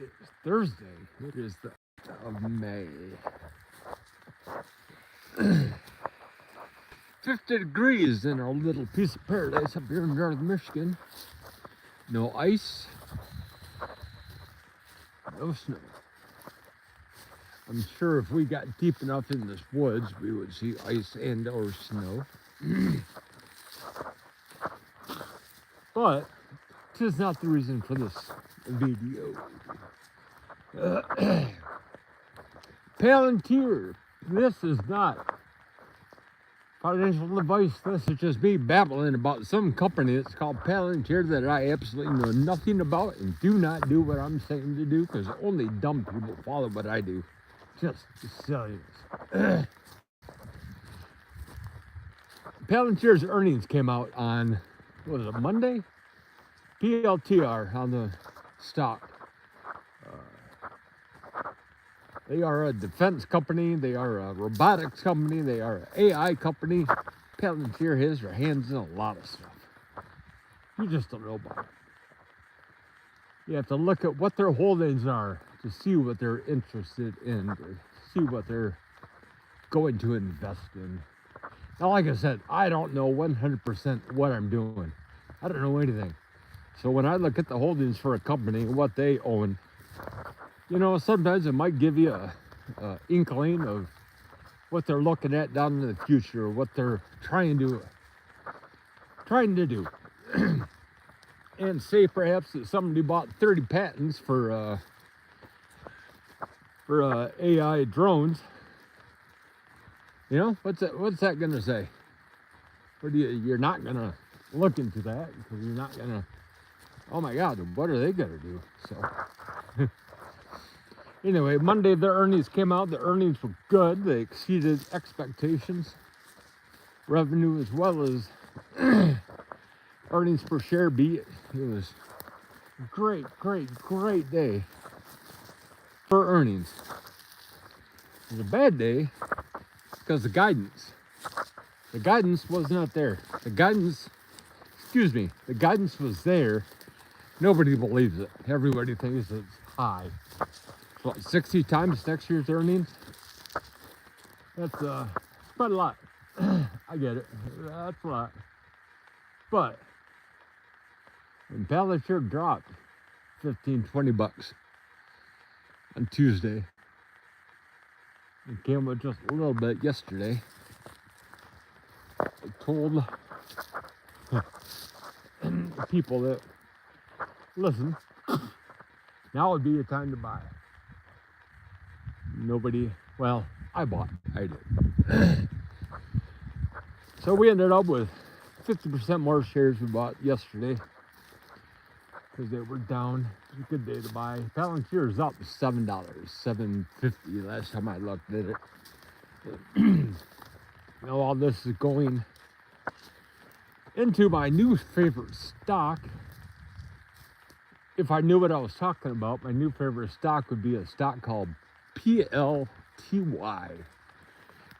is Thursday. It is the 8th of May. 50 degrees in our little piece of paradise up here in northern Michigan. No ice, no snow. I'm sure if we got deep enough in this woods, we would see ice and or snow. But this is not the reason for this video. Palantir, this is not financial advice. This is just me babbling about some company that's called Palantir that I absolutely know nothing about and do not do what I'm saying to do because only dumb people follow what I do. Just silliness. Palantir's earnings came out on, what was it, Monday? PLTR on the stock. They are a defense company. They are a robotics company. They are an AI company. Palantir has their hands in a lot of stuff. You just don't know about it. You have to look at what their holdings are to see what they're interested in, to see what they're going to invest in. Now, like I said, I don't know 100% what I'm doing. I don't know anything. So when I look at the holdings for a company, what they own, you know, sometimes it might give you a inkling of what they're looking at down in the future, what they're trying to do. And say perhaps that somebody bought 30 patents for AI drones. You know, what's that gonna say? Or you're not gonna look into that because you're not gonna, oh my God, what are they gonna do? So anyway, Monday the earnings came out. The earnings were good. They exceeded expectations. Revenue as well as earnings per share beat. It was a great day for earnings. It was a bad day because the guidance was not there. The guidance was there. Nobody believes it. Everybody thinks it's high. What, 60 times next year's earnings? That's quite a lot. I get it. That's a lot. But when Palantir dropped 15, 20 bucks on Tuesday, it came with just a little bit yesterday. I told people that, listen, now would be the time to buy. Nobody, well, I bought, I did. So we ended up with 50% more shares we bought yesterday because they were down. It was a good day to buy. Palantir is up $7, $7.50 last time I looked at it. Now all this is going into my new favorite stock. If I knew what I was talking about, my new favorite stock would be a stock called PLTY.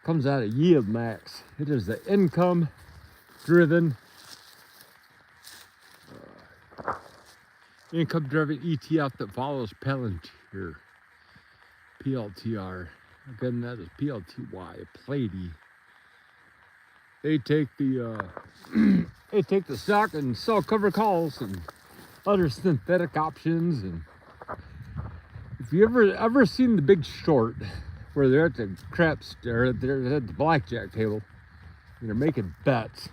Comes out of Yield Max. It is the income-driven ETF that follows Palantir. PLTR. Again, that is PLTY. Plady. They take the stock and sell cover calls and other synthetic options. And if you ever seen The Big Short, where they're at the they're at the blackjack table and they're making bets.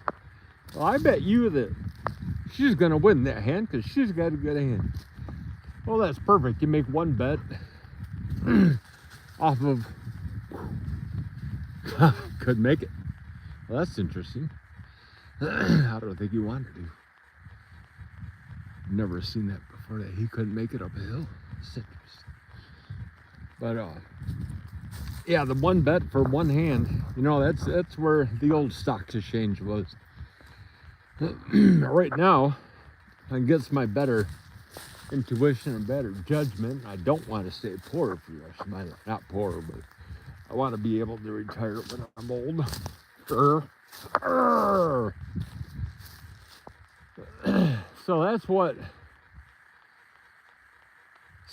Well, I bet you that she's gonna win that hand because she's got a good hand. Well, that's perfect. You make one bet off of could make it. Well, that's interesting. I don't think you wanted to. Never seen that before, that he couldn't make it up a hill. It's interesting. But yeah, the one bet for one hand, you know, that's where the old stock exchange was. Right now, against my better intuition and better judgment, I don't want to stay poor for the rest of my life. Not poor, but I want to be able to retire when I'm old. So that's what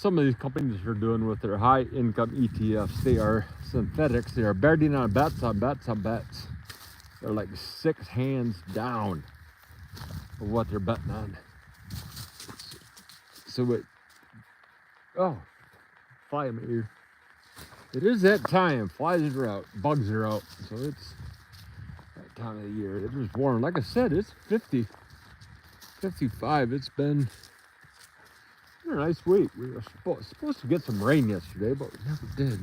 some of these companies are doing with their high income ETFs. They are synthetics. They are betting on bets on bets on bets. They're like 6 hands down of what they're betting on. So it, oh, fly in my ear. It is that time. Flies are out, bugs are out. So it's that time of the year. It was warm. Like I said, it's 50, 55. It's been a nice week. We were supposed to get some rain yesterday, but we never did.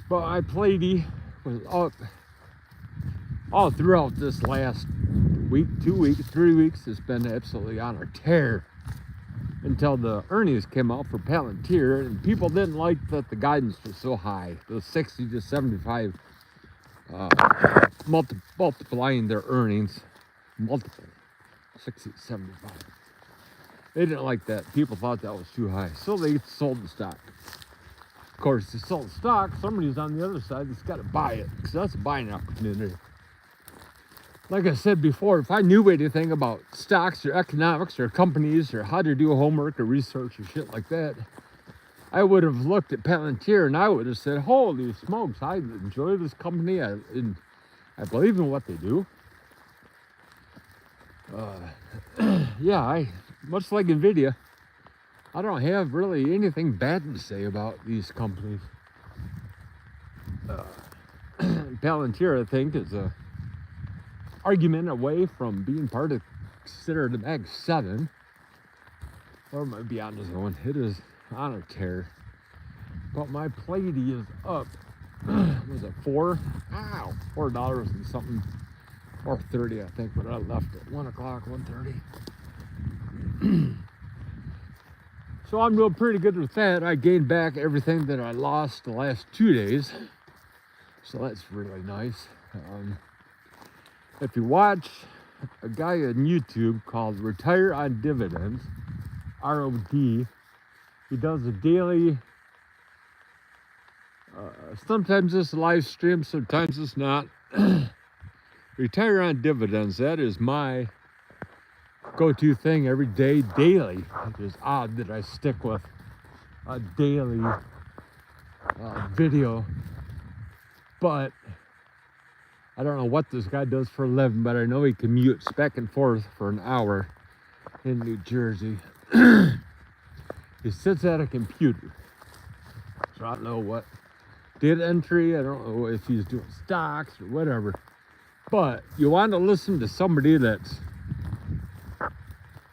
But my lady was up all throughout this last week, 2 weeks, 3 weeks. It's been absolutely on a tear until the earnings came out for Palantir, and people didn't like that the guidance was so high, the 60 to 75, multiplying their earnings, multiple 60 to 75. They didn't like that. People thought that was too high, so they sold the stock. Of course, they sold the stock. Somebody's on the other side that's got to buy it, because that's a buying opportunity. Like I said before, if I knew anything about stocks or economics or companies or how to do homework or research or shit like that, I would have looked at Palantir and I would have said, holy smokes, I enjoy this company. I believe in what they do. Yeah, much like NVIDIA, I don't have really anything bad to say about these companies. Palantir, I think, is a argument away from being part of considered the Mag 7, or it might be on his own. It is on a tear. But my Pleiade is up. Was it $4 and something, or 30, I think, but I left at 1 o'clock, 1:30. So I'm doing pretty good with that. I gained back everything that I lost the last 2 days, so that's really nice. If you watch a guy on YouTube called Retire on Dividends, ROD, he does a daily, sometimes it's a live stream, sometimes it's not. Retire on Dividends, that is my go-to thing every day, daily. It is odd that I stick with a daily video, but I don't know what this guy does for a living, but I know he commutes back and forth for an hour in New Jersey. He sits at a computer. So I don't know what data entry, I don't know if he's doing stocks or whatever. But you want to listen to somebody that's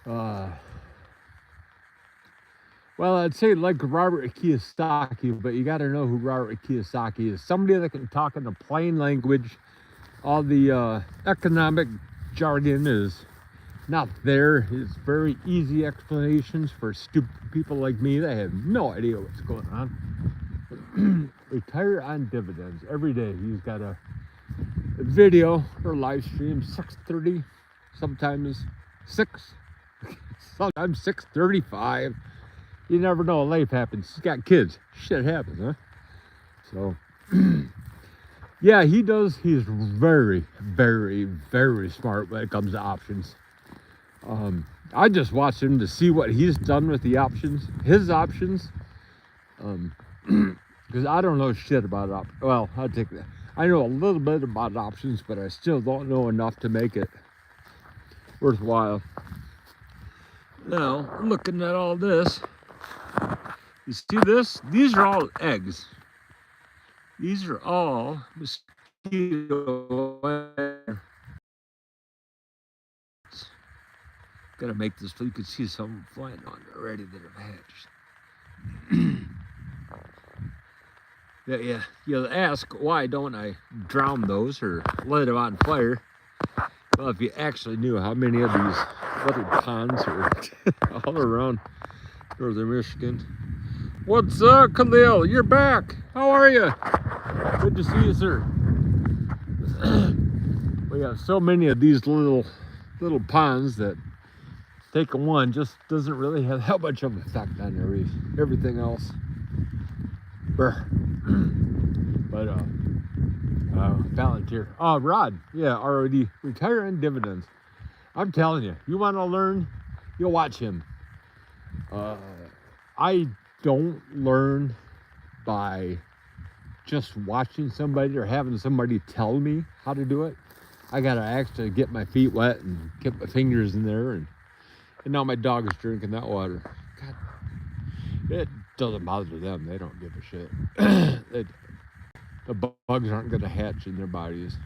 well, I'd say like Robert Kiyosaki, but you got to know who Robert Kiyosaki is. Somebody that can talk in a plain language. All the economic jargon is not there. It's very easy explanations for stupid people like me that have no idea what's going on. Retire on Dividends. Every day he's got a video or live stream, 6:30, sometimes 6, sometimes 6:35. You never know, life happens. He's got kids. Shit happens, huh? So yeah, he does. He's very, very, very smart when it comes to options. I just watched him to see what he's done with the options, his options. Because I don't know shit about options. Well, I'll take that. I know a little bit about options, but I still don't know enough to make it worthwhile. Now, looking at all this, you see this? These are all eggs. These are all mosquito eggs. Gotta make this so you can see some flying on already that have hatched. Yeah, you'll ask, why don't I drown those or light them on fire? Well, if you actually knew how many of these little ponds are all around northern Michigan. What's up, Khalil? You're back. How are you? Good to see you, sir. We have so many of these little ponds that taking one just doesn't really have that much of an effect on everything else. But Palantir. Rod. Yeah, ROD. Retire on Dividends. I'm telling you, you want to learn, you'll watch him. I don't learn by just watching somebody or having somebody tell me how to do it. I gotta actually get my feet wet and get my fingers in there, and now my dog is drinking that water. God, it doesn't bother them. They don't give a shit. The bugs aren't gonna hatch in their bodies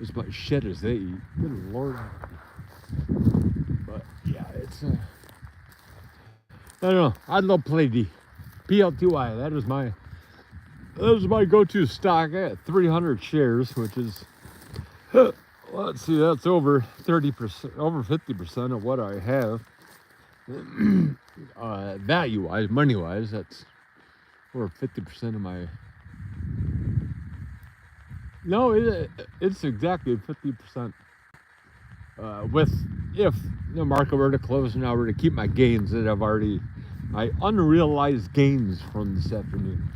as much shit as they eat. Good Lord. But yeah, it's I don't know. I love Play D. PL2I. That is my go-to stock. I got 300 shares, which is let's see, that's over 30%, over 50% of what I have. Value-wise, money-wise, that's over 50% of my. No, it's exactly 50%. With if the market were to close and I were to keep my gains that I've already, my unrealized gains from this afternoon,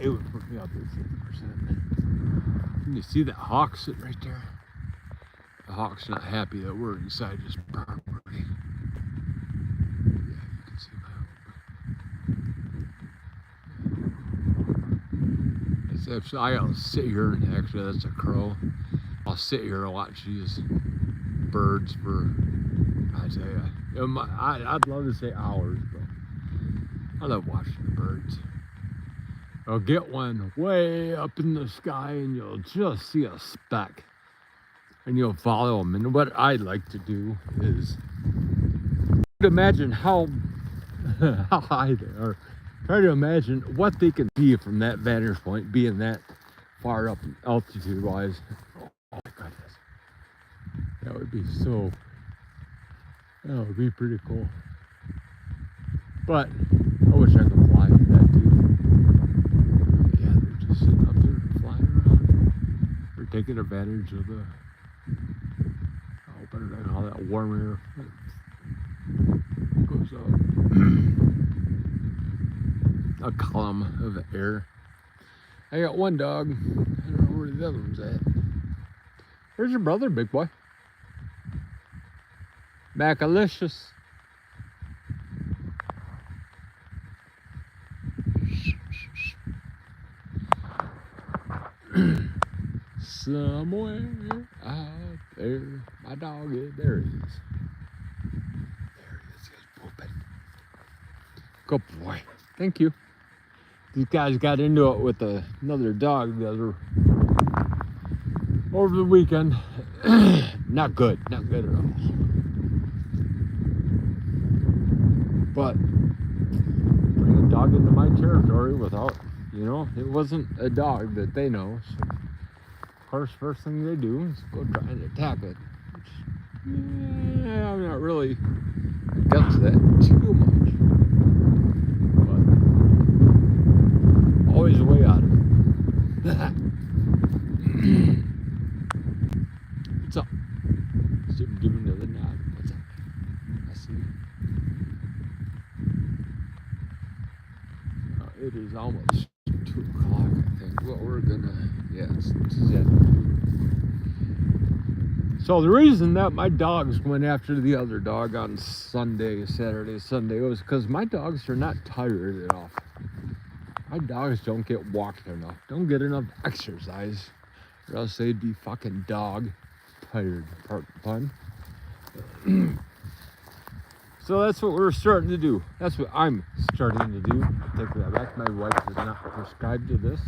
it would put me up at 50%. Can you see that hawk sitting right there? The hawk's not happy that we're inside his property. Yeah, you can see my. It's actually, I'll sit here and actually that's a crow. I'll sit here and watch these birds for, I tell you, I'd love to say hours, but I love watching the birds. I'll get one way up in the sky and you'll just see a speck and you'll follow them. And what I like to do is imagine how high they are. Try to imagine what they can see from that vantage point, being that far up altitude wise. Oh my goodness. That would be that would be pretty cool. But I wish I could fly that too. Yeah, they're just sitting up there flying around. They're taking advantage of the, better than all that warm air that goes up. A column of air. I got one dog. I don't know where the other one's at. Where's your brother, big boy? Macalicious. Somewhere out there, my dog is. There he is. There he is. He's pooping. Good boy. Thank you. These guys got into it with another dog over the weekend. Not good at all. But bring a dog into my territory without, it wasn't a dog that they know. So, of course, first thing they do is go try and attack it. Which, I'm not really against that too much. But always a way out of it. What's up? Give me another nod. What's up? I see you. It is almost 2 o'clock, I think. Well, we're gonna, it's 7. So the reason that my dogs went after the other dog on Saturday, Sunday, was because my dogs are not tired at all. My dogs don't get walked enough, don't get enough exercise, or else they'd be fucking dog tired, pardon the pun. So that's what we're starting to do. That's what I'm starting to do. I take that back. My wife is not prescribed to this.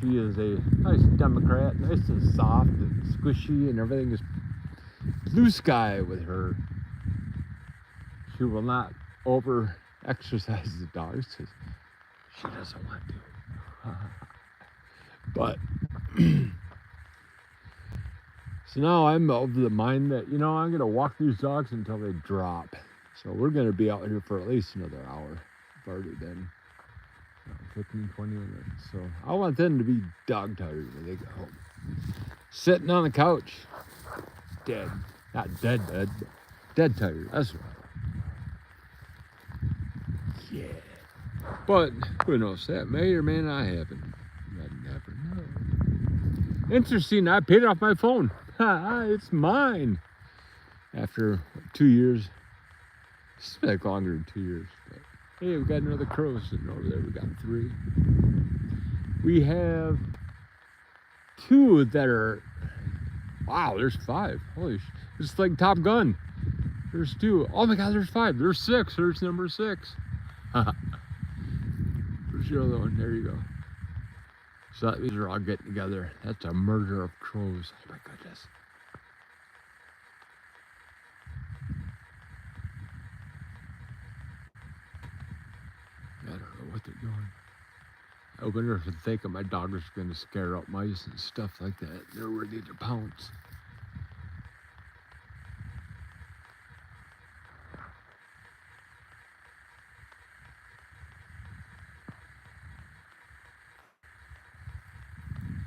She is a nice Democrat, nice and soft and squishy, and everything is blue sky with her. She will not over exercise the dogs because she doesn't want to. But so now I'm of the mind that, I'm going to walk these dogs until they drop. So we're going to be out here for at least another hour. I've already been 15, 20 minutes. So I want them to be dog tired when they get home. Sitting on the couch. Dead. Not dead, but dead tired. That's right. Yeah. But who knows? That may or may not happen. I never know. Interesting. I paid off my phone. It's mine. after 2 years. It's like longer than 2 years. But hey, we got another crow sitting over there. We got 3. We have 2 that are, wow, there's 5. Holy sh! It's like Top Gun. There's 2. Oh my God, there's 5. There's 6. There's number 6. Where's the other one? There you go. So these are all getting together. That's a murder of crows. Oh my goodness. I don't know what they're doing. I wonder if they think my dog is going to scare out mice and stuff like that. They're ready to pounce.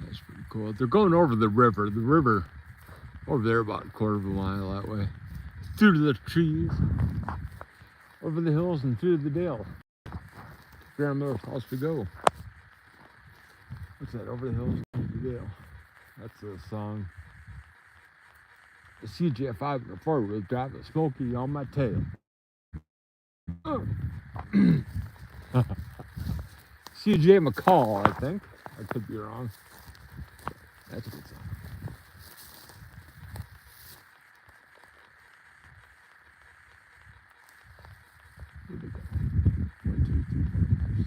That's pretty cool. They're going over the river. The river over there about a quarter of a mile that way. Through the trees. Over the hills and through the dale. Grandmother's house we go. What's that? Over the hills and through the dale. That's the song. The CJ5 and the 4-wheel drive, the Smoky on my tail. Oh. CJ McCall, I think. I could be wrong. That's a good song. Here we go. 1, 2, 3, 4, 5,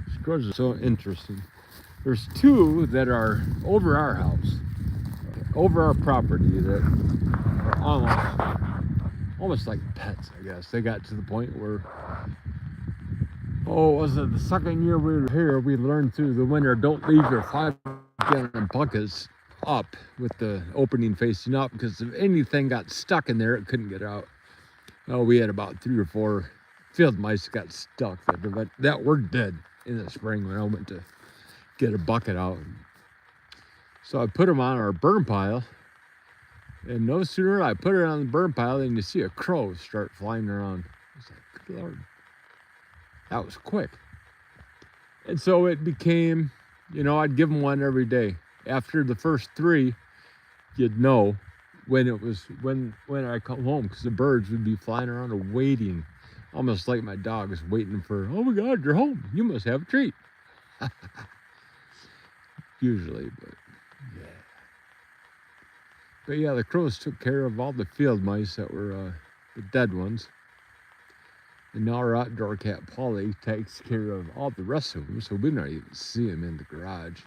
6. Scrubs are so interesting. There's 2 that are over our house, over our property, that are almost like pets, I guess. They got to the point where, was it the second year we were here, we learned through the winter, don't leave your 5-gallon buckets up with the opening facing up, because if anything got stuck in there, it couldn't get out. Oh, we had about 3 or 4 field mice got stuck that were dead in the spring when I went to get a bucket out. So I put them on our burn pile, and no sooner I put it on the burn pile than you see a crow start flying around. I was like, good Lord. That was quick. And so it became, I'd give them one every day. After the first 3, you'd know when it was, when I come home, because the birds would be flying around and waiting, almost like my dog is waiting for, oh my God, you're home. You must have a treat. Usually, but yeah. But yeah, the crows took care of all the field mice that were the dead ones. And now our outdoor cat, Polly, takes care of all the rest of them, so we don't even see them in the garage.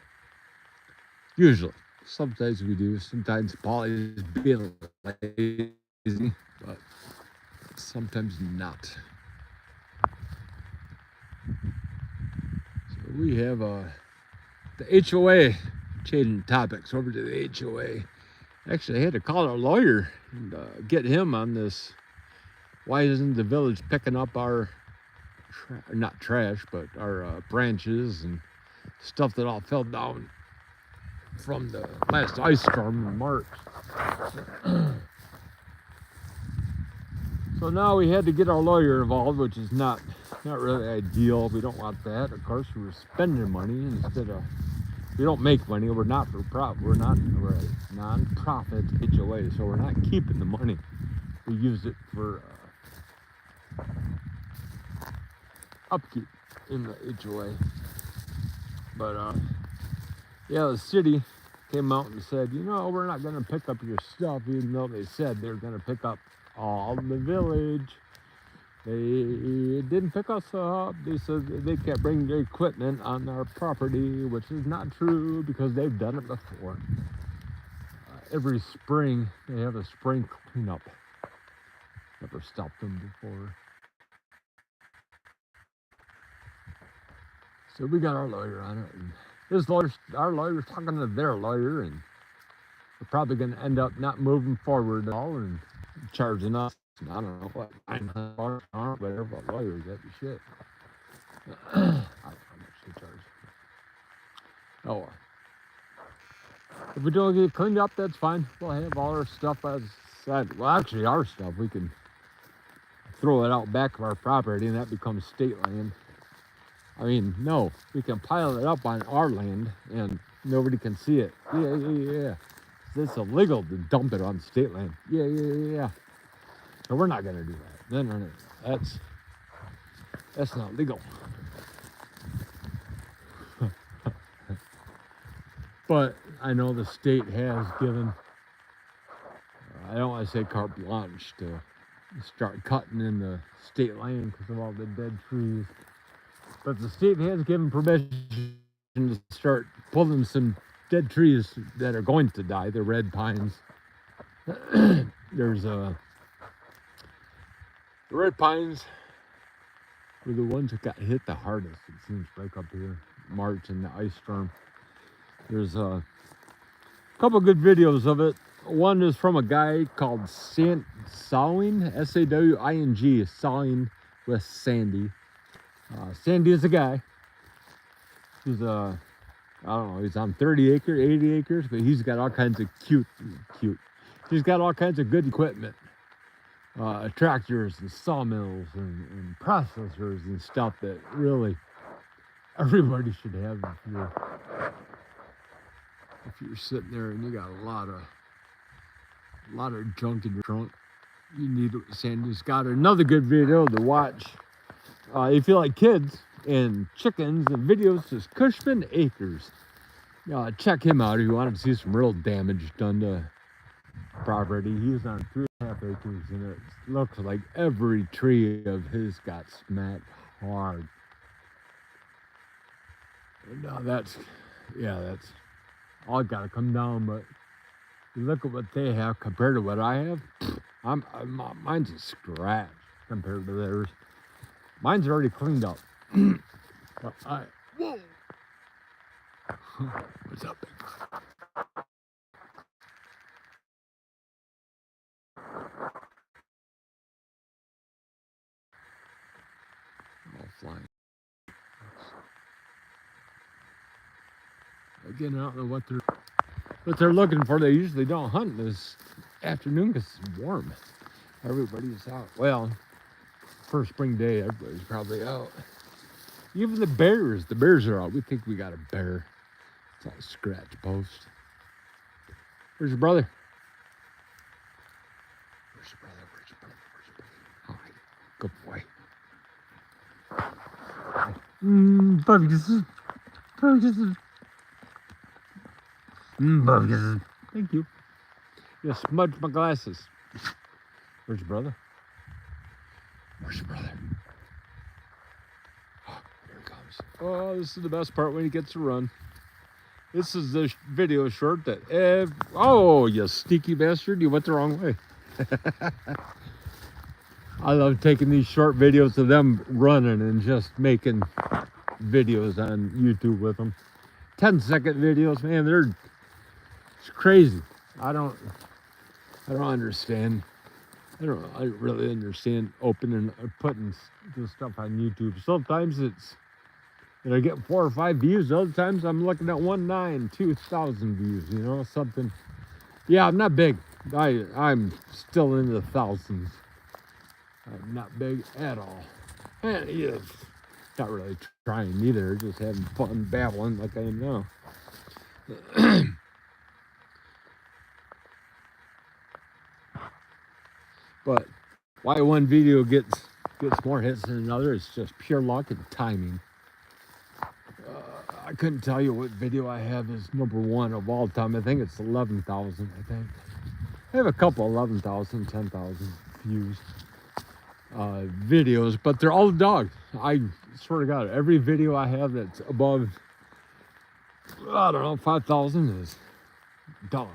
Usually. Sometimes we do. Sometimes Polly is being lazy, but sometimes not. So we have the HOA, changing topics over to the HOA. Actually, I had to call our lawyer and get him on this. Why isn't the village picking up our, not trash, but our branches and stuff that all fell down from the last ice storm in March. So now we had to get our lawyer involved, which is not really ideal. We don't want that. Of course, we're spending money instead of, we don't make money. We're not for profit. We're a non-profit HOA, so we're not keeping the money. We use it for upkeep in the HOA. But yeah, the city came out and said, we're not going to pick up your stuff, even though they said they're going to pick up all the village. They didn't pick us up. They said they can't bring their equipment on our property, which is not true because they've done it before. Every spring, they have a spring cleanup. Never stopped them before. So we got our lawyer on it, and our lawyer's talking to their lawyer, and we're probably going to end up not moving forward at all and charging us, I don't know, what, $900 an hour, whatever, but lawyers, that'd be shit. I don't know how much they charge. Oh, well. If we don't get cleaned up, that's fine. We'll have all our stuff as said. Well, actually, our stuff, we can throw it out back of our property, and that becomes state land. I mean, no, we can pile it up on our land, and nobody can see it. Yeah. It's illegal to dump it on state land. Yeah. No, we're not gonna do that. No. That's not legal. But I know the state has given, I don't want to say carte blanche to start cutting in the state land because of all the dead trees. But the state has given permission to start pulling some dead trees that are going to die, the red pines. There's the red pines were the ones that got hit the hardest, it seems, like up here, March and the ice storm. There's a couple good videos of it. One is from a guy called Sawing, S-A-W-I-N-G, Sawing with Sandy. Sandy is a guy. He's I don't know, he's on 30 acres, 80 acres, but he's got all kinds of cute. He's got all kinds of good equipment. Tractors and sawmills and processors and stuff that really everybody should have if you're sitting there and you got a lot of junk in your trunk. You need what Sandy's got. Another good video to watch if you like kids and chickens and videos is Cushman Acres. Check him out if you want to see some real damage done to property. He's on 3.5 acres and it looks like every tree of his got smacked hard. And that's all got to come down. But you look at what they have compared to what I have. Mine's a scratch compared to theirs. Mine's already cleaned up. Whoa! What's up, big guy? All flying. Again, I don't know what they're looking for. They usually don't hunt this afternoon because it's warm. Everybody's out. Well, first spring day, everybody's probably out. Even the bears are out. We think we got a bear. It's all scratch post. Where's your brother? Where's your brother? All right, good boy. Puppy kisses. Puppy kisses. Thank you. You smudged my glasses. Where's your brother? Where's your brother? Oh, here he comes. Oh, this is the best part when he gets to run. This is the video short that oh, you sneaky bastard, you went the wrong way. I love taking these short videos of them running and just making videos on YouTube with them. 10-second videos, man, it's crazy. I don't understand. I don't really understand opening or putting this stuff on YouTube. Sometimes it's, I get 4 or 5 views. Other times I'm looking at 2,000 views, something. Yeah, I'm not big. I'm still in the thousands. I'm not big at all. And yeah, not really trying either, just having fun babbling like I am now. But why one video gets more hits than another is just pure luck and timing. I couldn't tell you what video I have is #1 of all time. I think it's 11,000, I think. I have a couple 11,000, 10,000 views videos, but they're all dogs. I swear to God, every video I have that's above, 5,000 is dog.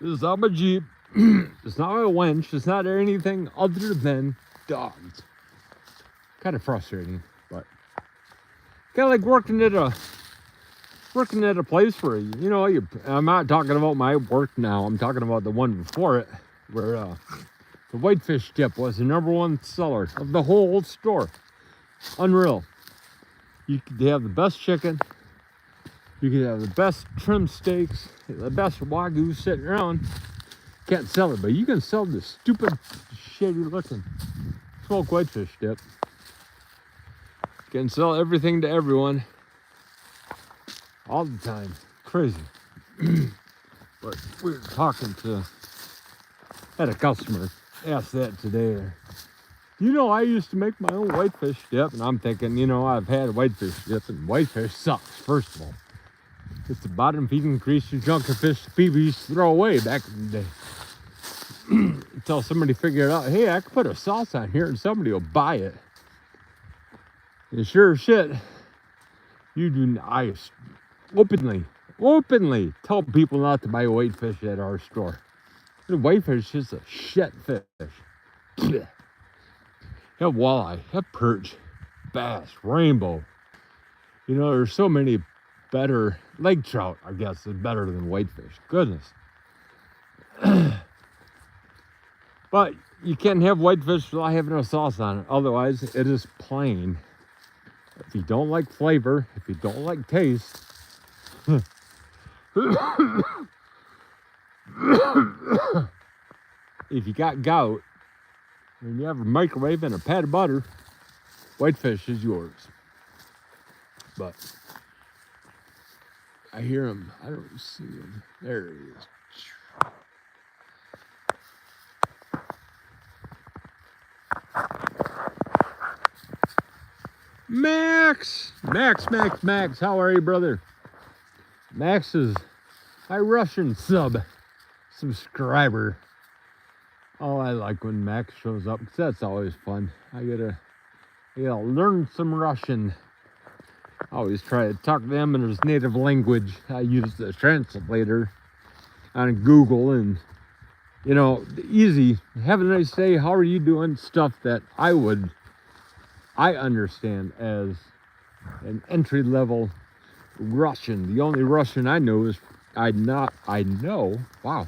This is not my Jeep. It's not my winch. It's not anything other than dogs. Kind of frustrating, but kind of like working at a place where I'm not talking about my work now. I'm talking about the one before it, where the whitefish dip was the #1 seller of the whole store. Unreal. You could have the best chicken. You could have the best trim steaks, the best Wagyu sitting around. Can't sell it, but you can sell this stupid, shady looking smoked whitefish dip. Can sell everything to everyone all the time. Crazy. But we were talking to, had a customer ask that today. You know, I used to make my own whitefish dip, and I'm thinking, you know, I've had whitefish dip, and whitefish sucks, first of all. It's the bottom feeding creature junk of fish people used to throw away back in the day. Until somebody figured out, hey, I could put a sauce on here and somebody will buy it. And sure as shit, you do not, I openly tell people not to buy whitefish at our store. The whitefish is a shit fish. Have walleye, have perch, bass, rainbow. You know, there's so many better, lake trout, I guess, is better than whitefish. Goodness. But you can't have whitefish without having a sauce on it. Otherwise, it is plain. If you don't like flavor, if you don't like taste, if you got gout, and you have a microwave and a pat of butter, whitefish is yours. But I hear him. I don't see him. There he is. Max, how are you, brother? Max is my Russian subscriber. Oh, I like when Max shows up because that's always fun. I gotta learn some Russian. I always try to talk to them in his native language. I use the translator on Google, and you know, easy. Have a nice day. How are you doing? Stuff that I understand as an entry-level Russian. The only Russian I know is wow,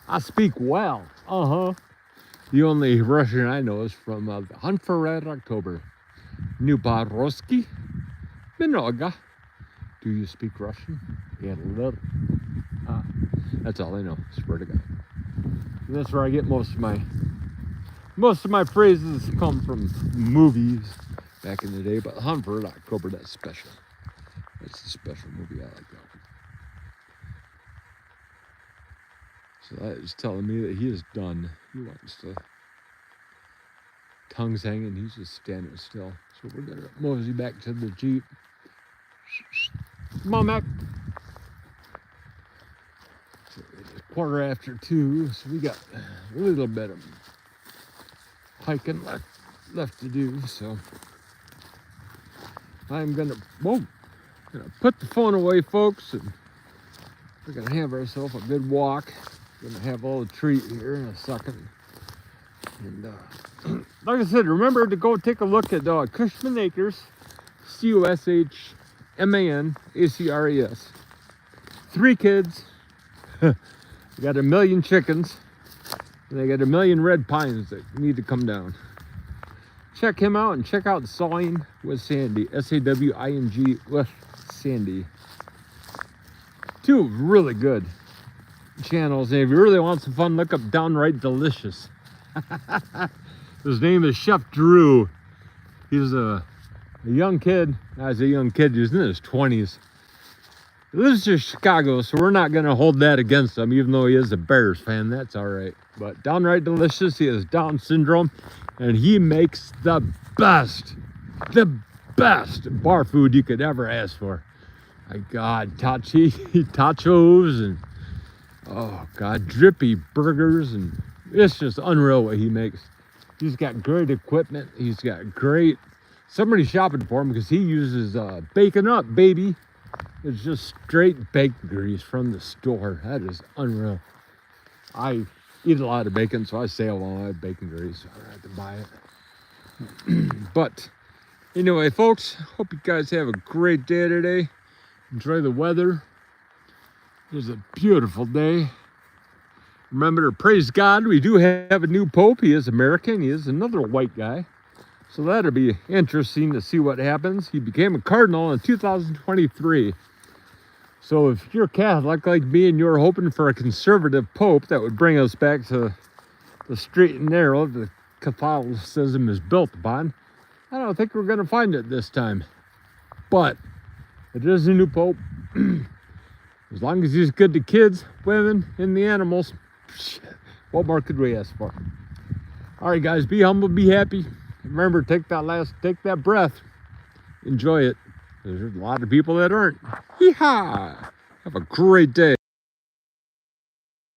I speak well. The only Russian I know is from the Hunt for Red October. Nubarovsky, Minoga. Do you speak Russian? Yeah, a little. That's all I know. Swear to God. And that's where I get most of my phrases come from movies back in the day. But Hunt for Red October, that's special. That's a special movie. I like that one. So that is telling me that he is done. He wants to. Tongue's hanging. He's just standing still. So we're gonna mosey back to the Jeep. Come on, Mac. So it's 2:15, so we got a little bit of hiking left to do. So I'm gonna put the phone away, folks, and we're gonna have ourselves a good walk. We're gonna have all the treat here in a second. And like I said, remember to go take a look at Cushman Acres, CUSHMANACRES. 3 kids, they got 1 million chickens, and they got 1 million red pines that need to come down. Check him out and check out Sawing with Sandy, SAWING with Sandy. 2 really good channels, and if you really want some fun, look up Downright Delicious. His name is Chef Drew. He's a young kid. As a young kid, he was in his 20s. He lives in Chicago, so we're not going to hold that against him, even though he is a Bears fan. That's all right. But Downright Delicious, he has Down syndrome, and he makes the best bar food you could ever ask for. My God, tachos, and oh God, drippy burgers, and it's just unreal what he makes. He's got great equipment. He's got great, somebody shopping for him because he uses Bacon Up, baby. It's just straight bacon grease from the store. That is unreal. I eat a lot of bacon, so I save all my bacon grease. I don't have to buy it. But anyway, folks, hope you guys have a great day today. Enjoy the weather. It's a beautiful day. Remember to praise God. We do have a new pope. He is American. He is another white guy. So that'll be interesting to see what happens. He became a cardinal in 2023. So if you're Catholic like me and you're hoping for a conservative pope that would bring us back to the straight and narrow that Catholicism is built upon, I don't think we're going to find it this time. But it is a new pope. As long as he's good to kids, women, and the animals, what more could we ask for? All right, guys, be humble, be happy. Remember, take that breath. Enjoy it. There's a lot of people that aren't. Yeehaw! Have a great day.